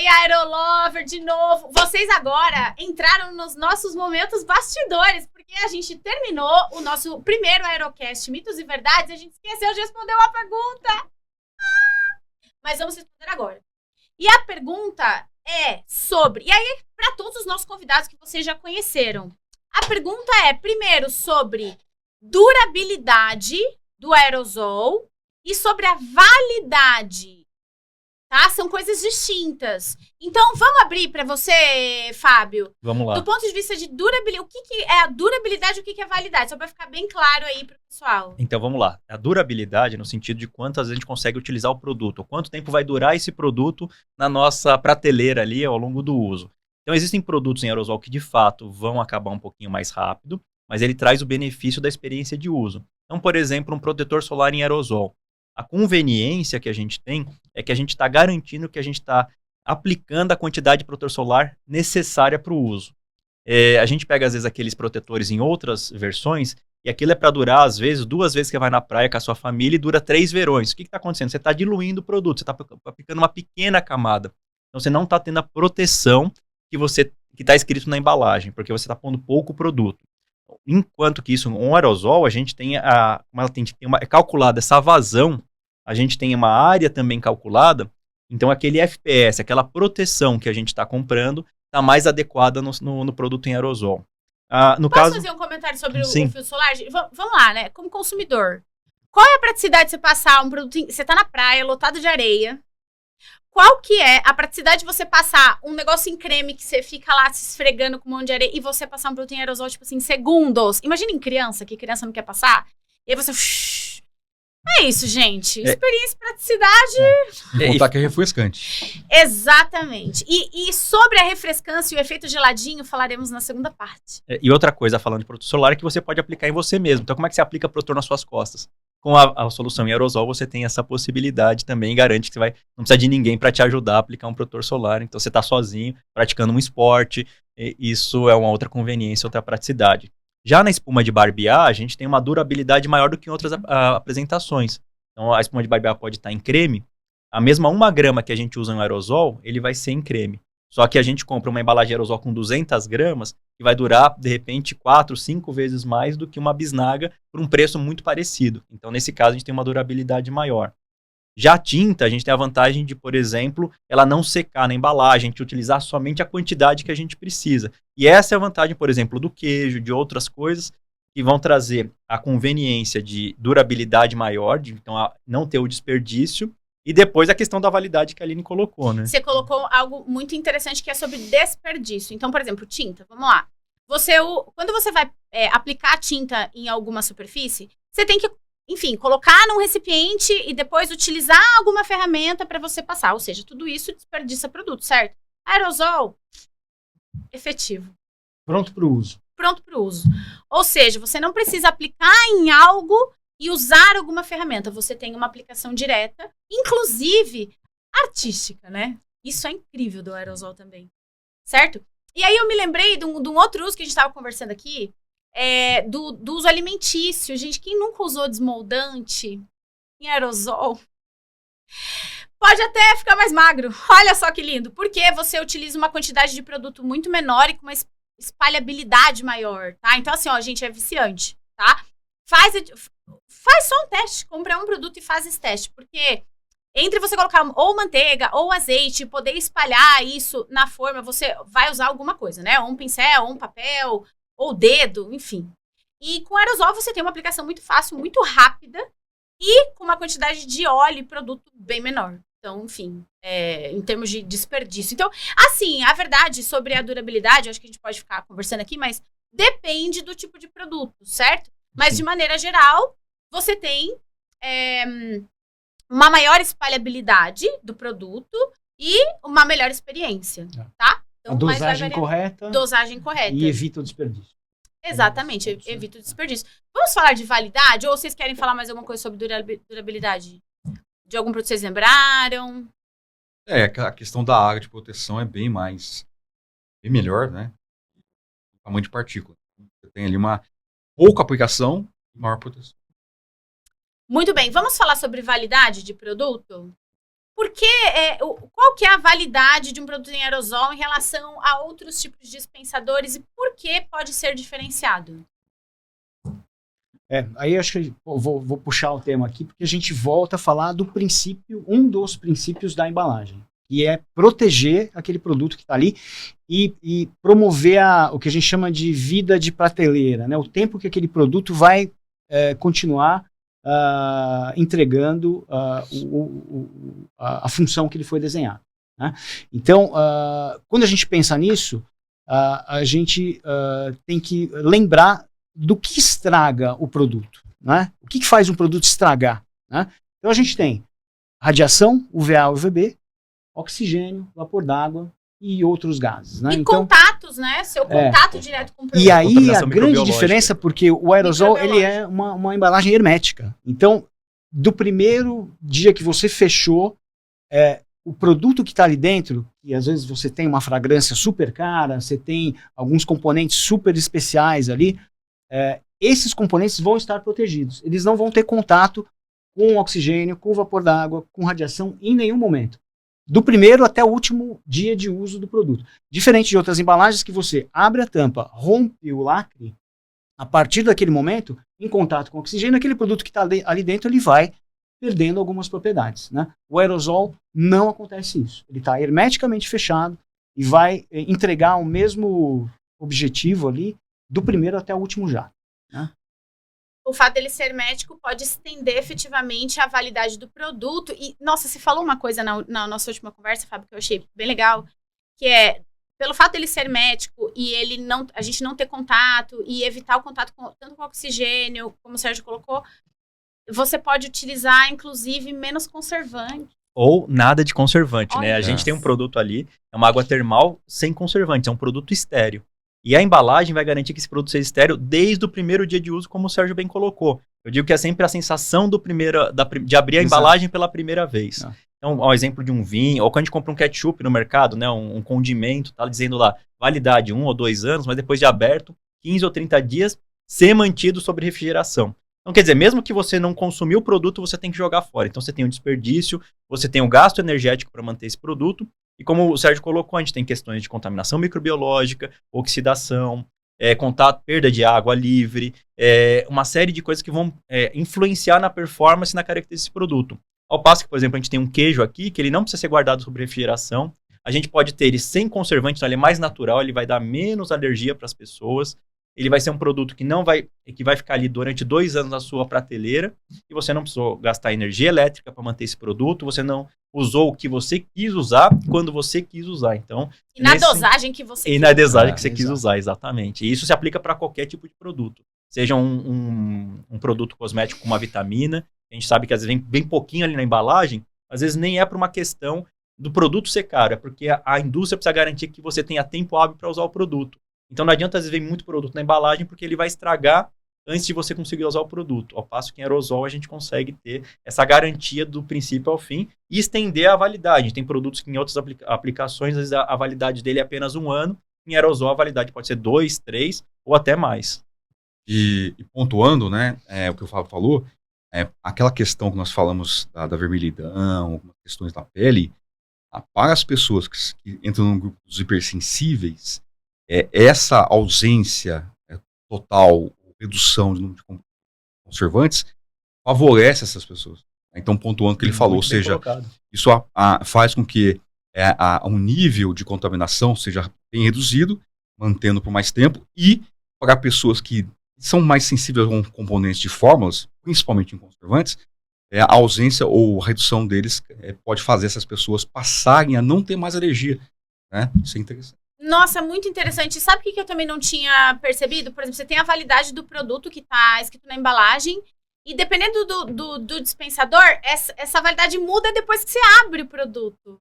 Aerolover, de novo. Vocês agora entraram nos nossos momentos bastidores, porque a gente terminou o nosso primeiro Aerocast Mitos e Verdades e a gente esqueceu de responder uma pergunta. Mas vamos responder agora. E a pergunta é sobre... E aí, para todos os nossos convidados que vocês já conheceram. A pergunta é, primeiro, sobre durabilidade do aerosol e sobre a validade. Tá? São coisas distintas. Então, vamos abrir para você, Fábio. Vamos lá. Do ponto de vista de durabilidade, o que é a durabilidade e o que é a validade? Só para ficar bem claro aí para o pessoal. Então, vamos lá. A durabilidade no sentido de quantas vezes a gente consegue utilizar o produto. Quanto tempo vai durar esse produto na nossa prateleira ali ao longo do uso. Então, existem produtos em aerosol que, de fato, vão acabar um pouquinho mais rápido, mas ele traz o benefício da experiência de uso. Então, por exemplo, um protetor solar em aerosol. A conveniência que a gente tem é que a gente está garantindo que a gente está aplicando a quantidade de protetor solar necessária para o uso. A gente pega, às vezes, aqueles protetores em outras versões e aquilo é para durar, às vezes, 2 vezes que você vai na praia com a sua família e dura 3 verões. O que está acontecendo? Você está diluindo o produto, você está aplicando uma pequena camada. Então, você não está tendo a proteção que está escrito na embalagem, porque você está pondo pouco produto. Enquanto que isso, um aerosol, a gente tem é calculada essa vazão, a gente tem uma área também calculada, então aquele FPS, aquela proteção que a gente está comprando, está mais adequada no produto em aerosol. Posso fazer um comentário sobre o fio solar? Vamos lá, né? Como consumidor, qual é a praticidade de você passar um produto... Você está na praia, lotado de areia. Qual que é a praticidade de você passar um negócio em creme que você fica lá se esfregando com um monte de areia e você passar um produto em aerosol, tipo assim, segundos? Imagina em criança, que criança não quer passar. E aí você... É isso, gente. Experiência e praticidade... Contar que é refrescante. Exatamente. E sobre a refrescância e o efeito geladinho, falaremos na segunda parte. E outra coisa, falando de protetor solar, é que você pode aplicar em você mesmo. Então, como é que você aplica protetor nas suas costas? Com a solução em aerosol, você tem essa possibilidade também, garante que você não precisa de ninguém para te ajudar a aplicar um protetor solar. Então, você está sozinho, praticando um esporte. Isso é uma outra conveniência, outra praticidade. Já na espuma de barbear, a gente tem uma durabilidade maior do que em outras apresentações. Então, a espuma de barbear pode estar em creme. A mesma 1 grama que a gente usa em aerosol, ele vai ser em creme. Só que a gente compra uma embalagem de aerosol com 200 gramas e vai durar, de repente, 4, 5 vezes mais do que uma bisnaga por um preço muito parecido. Então, nesse caso, a gente tem uma durabilidade maior. Já a tinta, a gente tem a vantagem de, por exemplo, ela não secar na embalagem, a gente utilizar somente a quantidade que a gente precisa. E essa é a vantagem, por exemplo, do queijo, de outras coisas que vão trazer a conveniência de durabilidade maior, de então não ter o desperdício, e depois a questão da validade que a Aline colocou, né? Você colocou algo muito interessante que é sobre desperdício. Então, por exemplo, tinta, vamos lá. Quando você vai aplicar a tinta em alguma superfície, você tem que, enfim, colocar num recipiente e depois utilizar alguma ferramenta para você passar. Ou seja, tudo isso desperdiça produto, certo? Aerosol, efetivo. Pronto para o uso. Pronto para o uso. Ou seja, você não precisa aplicar em algo e usar alguma ferramenta. Você tem uma aplicação direta, inclusive artística, né? Isso é incrível do aerosol também. Certo? E aí eu me lembrei de um outro uso que a gente estava conversando aqui, do uso alimentício. Gente, quem nunca usou desmoldante em aerosol pode até ficar mais magro. Olha só que lindo. Porque você utiliza uma quantidade de produto muito menor e com uma espalhabilidade maior, tá? Então, assim, ó, gente, é viciante, tá? Faz só um teste. Compra um produto e faz esse teste. Porque entre você colocar ou manteiga ou azeite e poder espalhar isso na forma, você vai usar alguma coisa, né? Ou um pincel, ou um papel, ou dedo, enfim. E com aerosol você tem uma aplicação muito fácil, muito rápida e com uma quantidade de óleo e produto bem menor. Então, enfim, em termos de desperdício. Então, assim, a verdade sobre a durabilidade, eu acho que a gente pode ficar conversando aqui, mas depende do tipo de produto, certo? Mas, de maneira geral, você tem uma maior espalhabilidade do produto e uma melhor experiência, tá? Então, a dosagem correta. Dosagem correta. E evita o desperdício. Exatamente, evita o desperdício. Vamos falar de validade? Ou vocês querem falar mais alguma coisa sobre durabilidade? De algum produto que vocês lembraram? A questão da área de proteção é bem melhor, né? O tamanho de partícula. Você tem ali uma pouca aplicação e maior proteção. Muito bem, vamos falar sobre validade de produto? Qual que é a validade de um produto em aerosol em relação a outros tipos de dispensadores e por que pode ser diferenciado? Aí acho que vou puxar o tema aqui, porque a gente volta a falar do princípio, um dos princípios da embalagem, que é proteger aquele produto que está ali e promover o que a gente chama de vida de prateleira, né? O tempo que aquele produto vai continuar entregando a função que ele foi desenhado, né? Então, quando a gente pensa nisso, a gente tem que lembrar do que estraga o produto, né? O que faz um produto estragar, né? Então a gente tem radiação, UVA, UVB, oxigênio, vapor d'água e outros gases, né? E então, contatos, né? Seu contato direto com o produto. E aí a grande diferença, porque o aerosol ele é uma embalagem hermética. Então, do primeiro dia que você fechou, o produto que está ali dentro, e às vezes você tem uma fragrância super cara, você tem alguns componentes super especiais ali, esses componentes vão estar protegidos. Eles não vão ter contato com oxigênio, com vapor d'água, com radiação em nenhum momento. Do primeiro até o último dia de uso do produto. Diferente de outras embalagens que você abre a tampa, rompe o lacre, a partir daquele momento, em contato com o oxigênio, aquele produto que está ali dentro, ele vai perdendo algumas propriedades, né? O aerosol não acontece isso. Ele está hermeticamente fechado e vai entregar o mesmo objetivo ali do primeiro até o último jato, né? O fato dele ser hermético pode estender efetivamente a validade do produto. E, nossa, você falou uma coisa na nossa última conversa, Fábio, que eu achei bem legal, que é, pelo fato dele ser hermético e a gente não ter contato e evitar o contato tanto com oxigênio, como o Sérgio colocou, você pode utilizar, inclusive, menos conservante. Ou nada de conservante, né? A gente tem um produto ali, é uma água termal sem conservantes, é um produto estéreo. E a embalagem vai garantir que esse produto seja estéreo desde o primeiro dia de uso, como o Sérgio bem colocou. Eu digo que é sempre a sensação de abrir a embalagem pela primeira vez. Então, ao exemplo de um vinho, ou quando a gente compra um ketchup no mercado, né, um condimento, tá dizendo lá, validade 1 ou 2 anos, mas depois de aberto, 15 ou 30 dias, ser mantido sob refrigeração. Então, quer dizer, mesmo que você não consumiu o produto, você tem que jogar fora. Então, você tem um desperdício, você tem um gasto energético para manter esse produto. E como o Sérgio colocou, a gente tem questões de contaminação microbiológica, oxidação, contato, perda de água livre, uma série de coisas que vão influenciar na performance e na característica desse produto. Ao passo que, por exemplo, a gente tem um queijo aqui, que ele não precisa ser guardado sob refrigeração. A gente pode ter ele sem conservante, então ele é mais natural, ele vai dar menos alergia para as pessoas. Ele vai ser um produto que vai ficar ali durante 2 anos na sua prateleira e você não precisou gastar energia elétrica para manter esse produto, você não usou o que você quis usar quando você quis usar. Então, e na dosagem que você quis. E na dosagem que você quis usar, exatamente. E isso se aplica para qualquer tipo de produto. Seja um produto cosmético com uma vitamina, a gente sabe que às vezes vem bem pouquinho ali na embalagem, às vezes nem é por uma questão do produto ser caro, é porque a indústria precisa garantir que você tenha tempo hábil para usar o produto. Então não adianta às vezes vem muito produto na embalagem porque ele vai estragar antes de você conseguir usar o produto. Ao passo que em aerosol a gente consegue ter essa garantia do princípio ao fim e estender a validade. Tem produtos que em outras aplicações às vezes a validade dele é apenas 1 ano. Em aerosol a validade pode ser 2, 3 ou até mais. E pontuando, né, o que o Fábio falou, aquela questão que nós falamos da vermelhidão, algumas questões da pele, para as pessoas que entram no grupo dos hipersensíveis, essa ausência total, redução de número de conservantes, favorece essas pessoas. Então, pontuando o que ele falou, ou seja, isso faz com que o nível de contaminação seja bem reduzido, mantendo por mais tempo, e para pessoas que são mais sensíveis a componentes de fórmulas, principalmente em conservantes, a ausência ou a redução deles pode fazer essas pessoas passarem a não ter mais alergia, né? Isso é interessante. Nossa, muito interessante. Sabe o que eu também não tinha percebido? Por exemplo, você tem a validade do produto que está escrito na embalagem e dependendo do dispensador, essa validade muda depois que você abre o produto.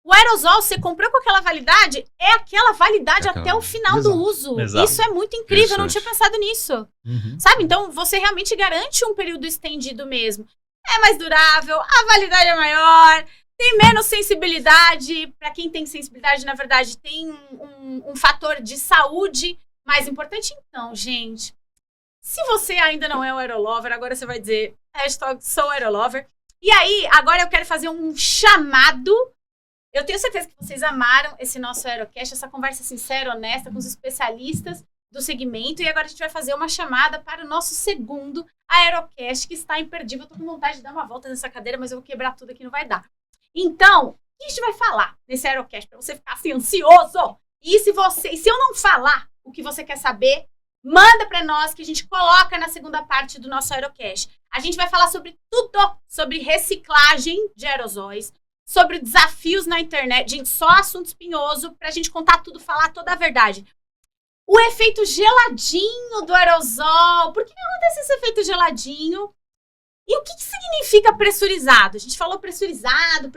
O aerosol, você comprou com aquela validade, é aquela validade até o final do uso. Exato. Isso é muito incrível, eu não tinha pensado nisso. Sabe? Então, você realmente garante um período estendido mesmo. É mais durável, a validade é maior, tem menos sensibilidade. Para quem tem sensibilidade, na verdade, tem um fator de saúde mais importante. Então, gente, se você ainda não é um aerolover, agora você vai dizer, #SouAerolover. E aí, agora eu quero fazer um chamado. Eu tenho certeza que vocês amaram esse nosso Aerocast, essa conversa sincera, honesta, com os especialistas do segmento. E agora a gente vai fazer uma chamada para o nosso segundo Aerocast, que está imperdível. Eu tô com vontade de dar uma volta nessa cadeira, mas eu vou quebrar tudo aqui, não vai dar. Então, o que a gente vai falar nesse Aerocast? Para você ficar assim, ansioso. E se eu não falar o que você quer saber, manda para nós que a gente coloca na segunda parte do nosso Aerocast. A gente vai falar sobre tudo, sobre reciclagem de aerosóis, sobre desafios na internet. Gente, só assunto espinhoso pra gente contar tudo, falar toda a verdade. O efeito geladinho do aerosol. Por que acontece esse efeito geladinho? E o que significa pressurizado? A gente falou pressurizado.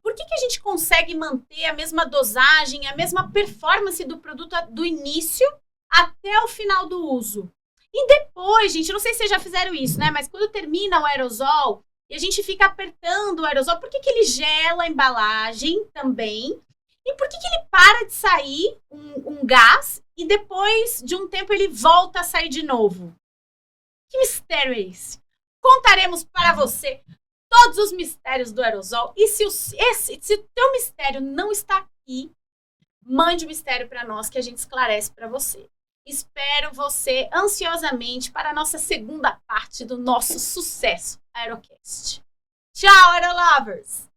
Por que a gente consegue manter a mesma dosagem, a mesma performance do produto do início até o final do uso? E depois, gente, não sei se vocês já fizeram isso, né? Mas quando termina o aerosol e a gente fica apertando o aerosol, por que ele gela a embalagem também? E por que ele para de sair um gás e depois de um tempo ele volta a sair de novo? Que mistério é esse? Contaremos para você todos os mistérios do aerosol. E se o teu mistério não está aqui, mande o mistério para nós que a gente esclarece para você. Espero você ansiosamente para a nossa segunda parte do nosso sucesso Aerocast. Tchau, Aerolovers!